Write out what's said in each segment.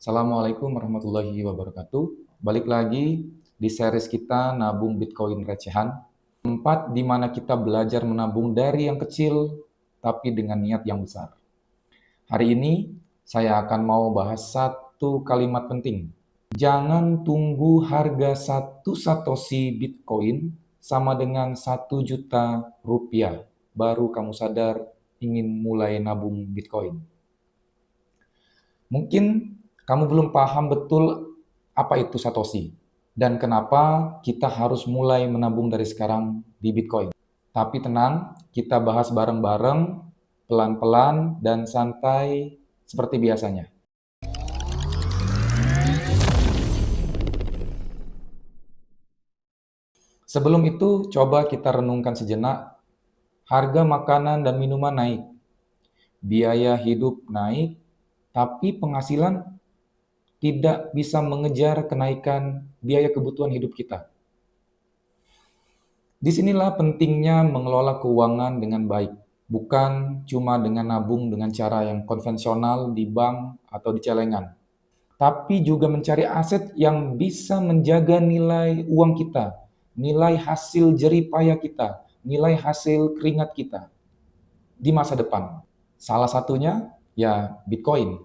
Assalamualaikum warahmatullahi wabarakatuh. Balik lagi di series kita nabung Bitcoin recehan. Tempat di mana kita belajar menabung dari yang kecil tapi dengan niat yang besar. Hari ini saya akan mau bahas satu kalimat penting. Jangan tunggu harga satu satoshi Bitcoin sama dengan 1 juta rupiah baru kamu sadar ingin mulai nabung Bitcoin. Mungkin kamu belum paham betul apa itu Satoshi dan kenapa kita harus mulai menabung dari sekarang di Bitcoin. Tapi tenang, kita bahas bareng-bareng, pelan-pelan dan santai seperti biasanya. Sebelum itu, coba kita renungkan sejenak. Harga makanan dan minuman naik, biaya hidup naik, tapi penghasilan tidak bisa mengejar kenaikan biaya kebutuhan hidup kita. Disinilah pentingnya mengelola keuangan dengan baik, bukan cuma dengan nabung dengan cara yang konvensional di bank atau di celengan, tapi juga mencari aset yang bisa menjaga nilai uang kita, nilai hasil jerih payah kita, nilai hasil keringat kita di masa depan. Salah satunya ya Bitcoin.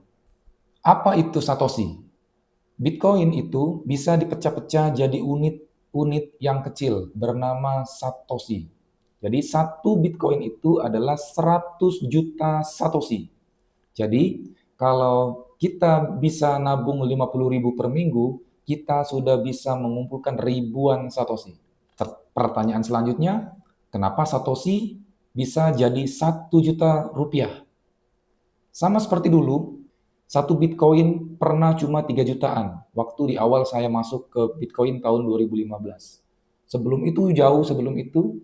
Apa itu Satoshi? Bitcoin itu bisa dipecah-pecah jadi unit-unit yang kecil bernama Satoshi. Jadi satu Bitcoin itu adalah 100 juta Satoshi. Jadi kalau kita bisa nabung 50.000 per minggu, kita sudah bisa mengumpulkan ribuan Satoshi. Pertanyaan selanjutnya, kenapa Satoshi bisa jadi 1 juta rupiah? Sama seperti dulu, satu Bitcoin pernah cuma 3 jutaan waktu di awal saya masuk ke Bitcoin tahun 2015. Sebelum itu, jauh sebelum itu,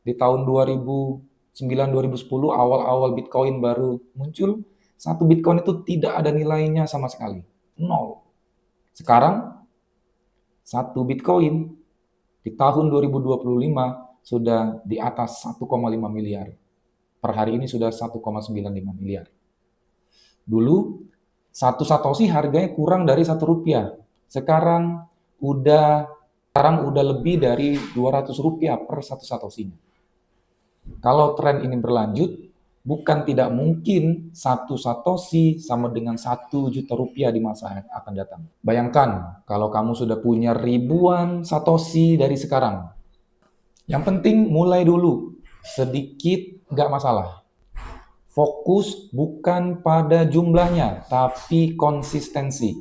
di tahun 2009-2010 awal-awal Bitcoin baru muncul, satu Bitcoin itu tidak ada nilainya sama sekali. Nol. Sekarang, satu Bitcoin di tahun 2025 sudah di atas 1,5 miliar. Per hari ini sudah 1,95 miliar. Dulu satu satoshi harganya kurang dari 1 rupiah. Sekarang udah lebih dari 200 rupiah per satu satoshinya. Kalau tren ini berlanjut, bukan tidak mungkin satu satoshi sama dengan 1 juta rupiah di masa yang akan datang. Bayangkan kalau kamu sudah punya ribuan satoshi dari sekarang. Yang penting mulai dulu, sedikit nggak masalah. Fokus bukan pada jumlahnya, tapi konsistensi.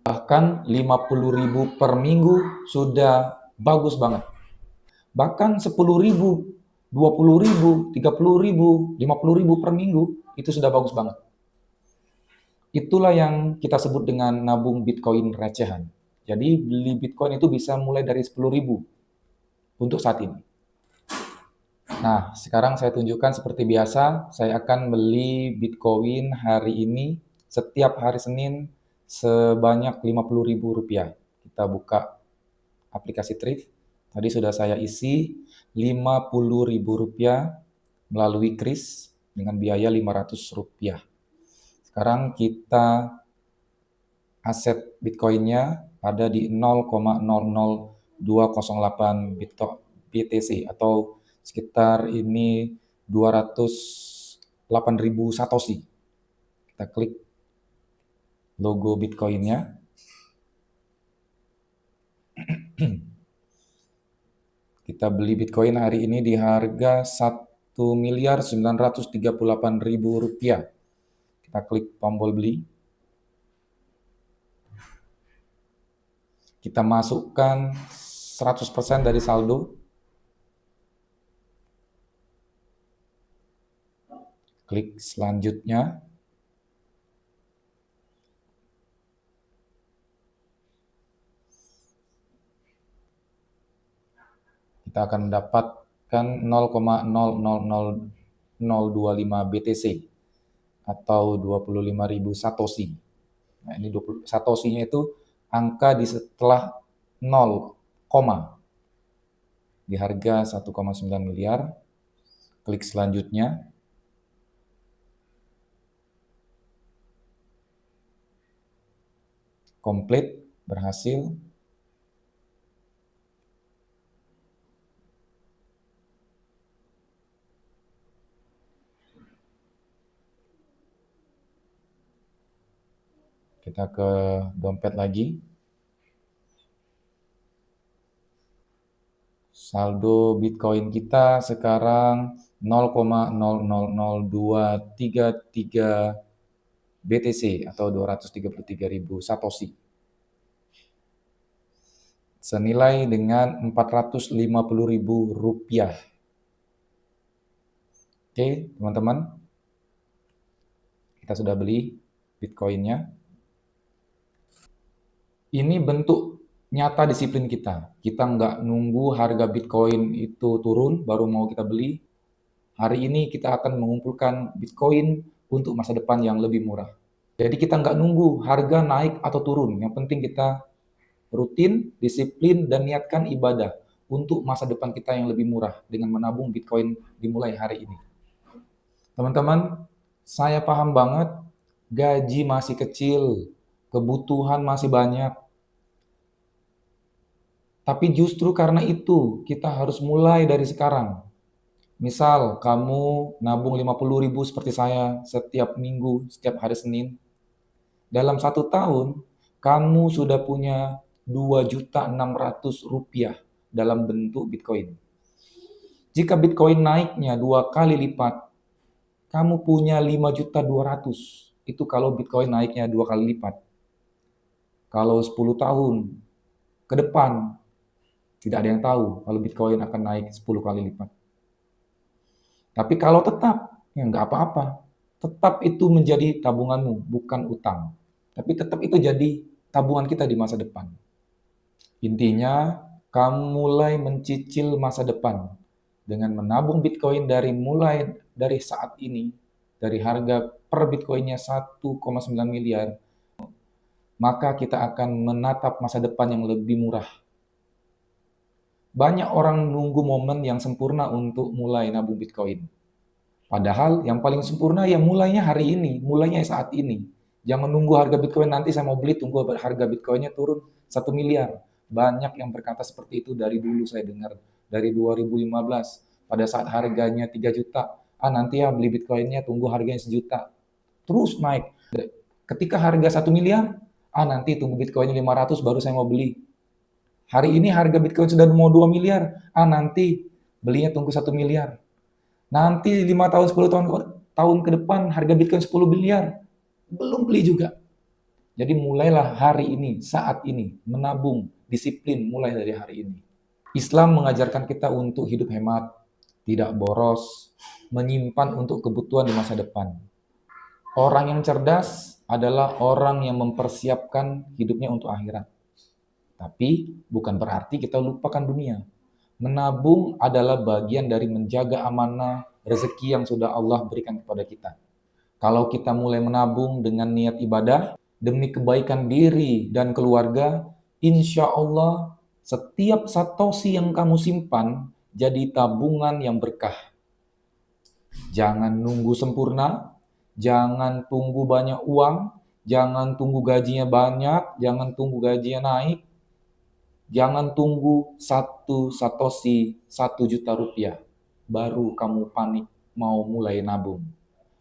Bahkan 50.000 per minggu sudah bagus banget. Bahkan 10.000, 20.000, 30.000, 50.000 per minggu, itu sudah bagus banget. Itulah yang kita sebut dengan nabung Bitcoin recehan. Jadi beli Bitcoin itu bisa mulai dari 10.000 untuk saat ini. Nah, sekarang saya tunjukkan seperti biasa, saya akan beli Bitcoin hari ini, setiap hari Senin, sebanyak 50.000 rupiah. Kita buka aplikasi Thrift, tadi sudah saya isi 50.000 rupiah melalui kris dengan biaya 500 rupiah. Sekarang kita aset Bitcoinnya ada di 0,00208 BTC atau sekitar ini 208.000 Satoshi. Kita klik logo Bitcoinnya. Kita beli Bitcoin hari ini di harga 1.938.000 rupiah. Kita klik tombol beli. Kita masukkan 100% dari saldo. Klik selanjutnya. Kita akan mendapatkan 0,000025 BTC atau 25.000 Satoshi. Nah, ini 20 Satoshi-nya itu angka di setelah 0, di harga 1,9 miliar. Klik selanjutnya. Komplit, berhasil. Kita ke dompet lagi. Saldo Bitcoin kita sekarang 0,000233 BTC atau 233.000 Satoshi. Senilai dengan 450.000 rupiah. Oke, teman-teman. Kita sudah beli Bitcoinnya. Ini bentuk nyata disiplin kita. Kita nggak nunggu harga Bitcoin itu turun baru mau kita beli. Hari ini kita akan mengumpulkan Bitcoin untuk masa depan yang lebih murah. Jadi kita nggak nunggu harga naik atau turun. Yang penting kita rutin, disiplin, dan niatkan ibadah untuk masa depan kita yang lebih murah dengan menabung Bitcoin dimulai hari ini. Teman-teman, saya paham banget gaji masih kecil, kebutuhan masih banyak. Tapi justru karena itu kita harus mulai dari sekarang. Misal kamu nabung 50.000 seperti saya setiap minggu, setiap hari Senin. Dalam 1 tahun, kamu sudah punya 2.600.000 rupiah dalam bentuk Bitcoin. Jika Bitcoin naiknya 2 kali lipat, kamu punya 5.200.000. Itu kalau Bitcoin naiknya 2 kali lipat. Kalau 10 tahun ke depan, tidak ada yang tahu kalau Bitcoin akan naik 10 kali lipat. Tapi kalau tetap, ya nggak apa-apa. Tetap itu menjadi tabunganmu, bukan utang. Tapi tetap itu jadi tabungan kita di masa depan. Intinya, kamu mulai mencicil masa depan dengan menabung Bitcoin mulai dari saat ini, dari harga per Bitcoinnya 1,9 miliar, maka kita akan menatap masa depan yang lebih murah. Banyak orang nunggu momen yang sempurna untuk mulai nabung Bitcoin. Padahal yang paling sempurna ya mulainya hari ini, mulainya saat ini. Jangan nunggu harga Bitcoin nanti saya mau beli, tunggu harga Bitcoinnya turun 1 miliar. Banyak yang berkata seperti itu dari dulu saya dengar. Dari 2015, pada saat harganya 3 juta, nanti ya beli Bitcoinnya tunggu harganya 1 juta. Terus naik. Ketika harga 1 miliar, nanti tunggu Bitcoinnya 500 baru saya mau beli. Hari ini harga Bitcoin sudah mau 2 miliar, nanti belinya tunggu 1 miliar. Nanti 5 tahun, 10 tahun ke depan harga Bitcoin 10 miliar. Belum beli juga. Jadi mulailah hari ini, saat ini, menabung, disiplin mulai dari hari ini. Islam mengajarkan kita untuk hidup hemat, tidak boros, menyimpan untuk kebutuhan di masa depan. Orang yang cerdas adalah orang yang mempersiapkan hidupnya untuk akhirat. Tapi bukan berarti kita lupakan dunia. Menabung adalah bagian dari menjaga amanah rezeki yang sudah Allah berikan kepada kita. Kalau kita mulai menabung dengan niat ibadah, demi kebaikan diri dan keluarga, insya Allah setiap satoshi yang kamu simpan jadi tabungan yang berkah. Jangan nunggu sempurna, jangan tunggu banyak uang, jangan tunggu gajinya banyak, jangan tunggu gajinya naik, jangan tunggu 1 satoshi 1 juta rupiah, baru kamu panik mau mulai nabung.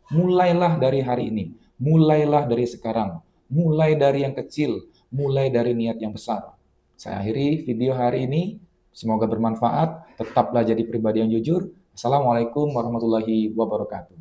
Mulailah dari hari ini, mulailah dari sekarang, mulai dari yang kecil, mulai dari niat yang besar. Saya akhiri video hari ini, semoga bermanfaat, tetaplah jadi pribadi yang jujur. Assalamualaikum warahmatullahi wabarakatuh.